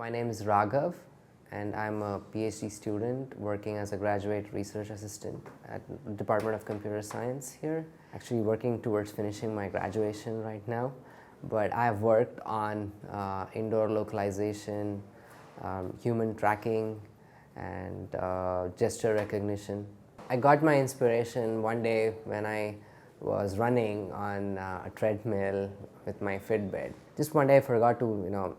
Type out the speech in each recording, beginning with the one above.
My name is Raghav and I'm a PhD student working as a graduate research assistant at the Department of Computer Science here. Actually working towards finishing my graduation right now, but I've worked on indoor localization, human tracking and gesture recognition. I got my inspiration one day when I was running on a treadmill with my Fitbit. Just one day I forgot to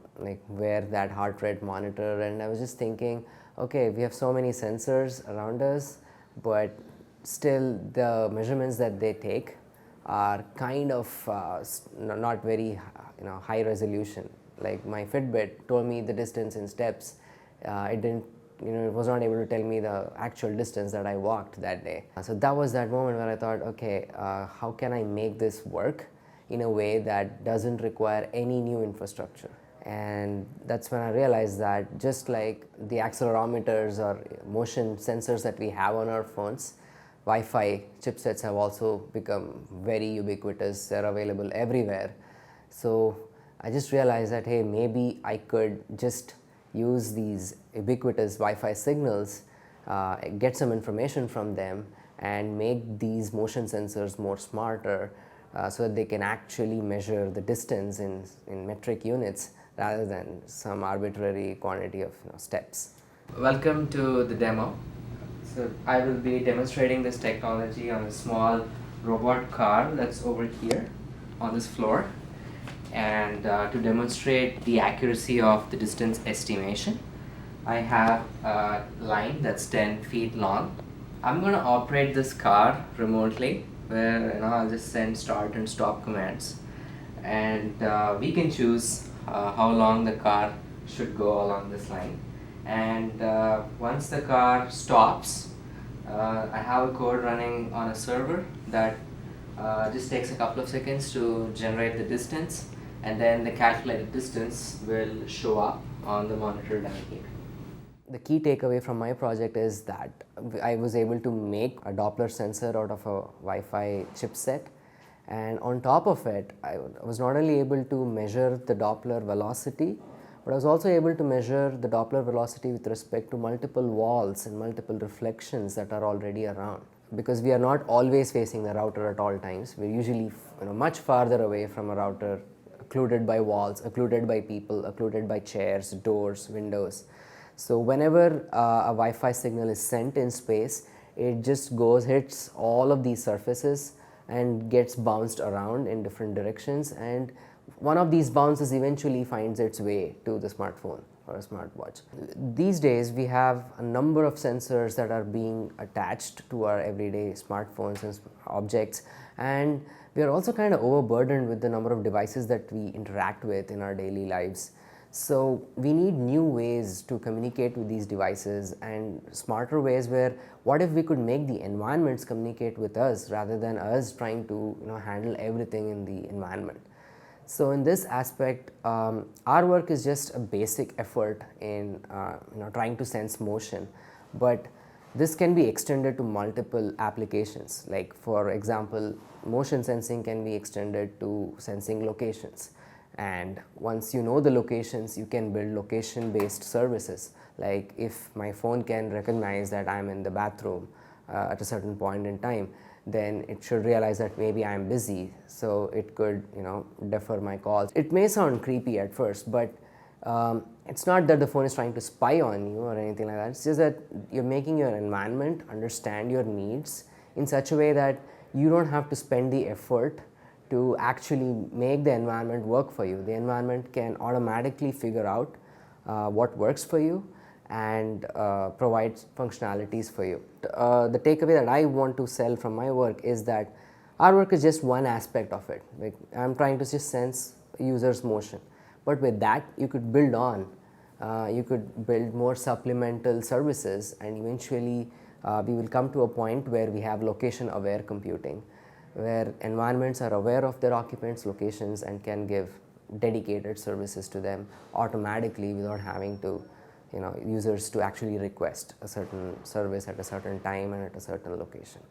wear that heart rate monitor, and I was just thinking, okay, we have so many sensors around us, but still the measurements that they take are kind of not very high resolution. Like my Fitbit told me the distance in steps, it was not able to tell me the actual distance that I walked that day. So that was that moment where I thought, okay, how can I make this work in a way that doesn't require any new infrastructure? And that's when I realized that just like the accelerometers or motion sensors that we have on our phones, Wi-Fi chipsets have also become very ubiquitous. They're available everywhere. So I just realized that, hey, maybe I could just use these ubiquitous Wi-Fi signals, get some information from them and make these motion sensors more smarter so that they can actually measure the distance in metric units rather than some arbitrary quantity of steps. Welcome to the demo. So I will be demonstrating this technology on a small robot car that's over here on this floor. And to demonstrate the accuracy of the distance estimation, I have a line that's 10 feet long. I'm going to operate this car remotely, where I'll just send start and stop commands, and we can choose how long the car should go along this line. And once the car stops, I have a code running on a server that just takes a couple of seconds to generate the distance, and then the calculated distance will show up on the monitor down here. The key takeaway from my project is that I was able to make a Doppler sensor out of a Wi-Fi chipset, and on top of it, I was not only able to measure the Doppler velocity, but I was also able to measure the Doppler velocity with respect to multiple walls and multiple reflections that are already around. Because we are not always facing the router at all times, we're usually much farther away from a router, occluded by walls, occluded by people, occluded by chairs, doors, windows. So whenever a Wi-Fi signal is sent in space, it just hits all of these surfaces and gets bounced around in different directions, and one of these bounces eventually finds its way to the smartphone or a smartwatch. These days we have a number of sensors that are being attached to our everyday smartphones and objects, and we are also kind of overburdened with the number of devices that we interact with in our daily lives. So we need new ways to communicate with these devices, and smarter ways where what if we could make the environments communicate with us rather than us trying to handle everything in the environment. So in this aspect, our work is just a basic effort in trying to sense motion, but this can be extended to multiple applications. Like for example, motion sensing can be extended to sensing locations. And once you know the locations, you can build location-based services. Like if my phone can recognize that I'm in the bathroom at a certain point in time, then it should realize that maybe I'm busy, so it could defer my calls. It may sound creepy at first, but it's not that the phone is trying to spy on you or anything like that. It's just that you're making your environment understand your needs in such a way that you don't have to spend the effort to actually make the environment work for you. The environment can automatically figure out what works for you and provide functionalities for you. The takeaway that I want to sell from my work is that our work is just one aspect of it. Like I'm trying to just sense users' motion, but with that you could build on. You could build more supplemental services, and eventually we will come to a point where we have location-aware computing, where environments are aware of their occupants' locations and can give dedicated services to them automatically without having to, users to actually request a certain service at a certain time and at a certain location.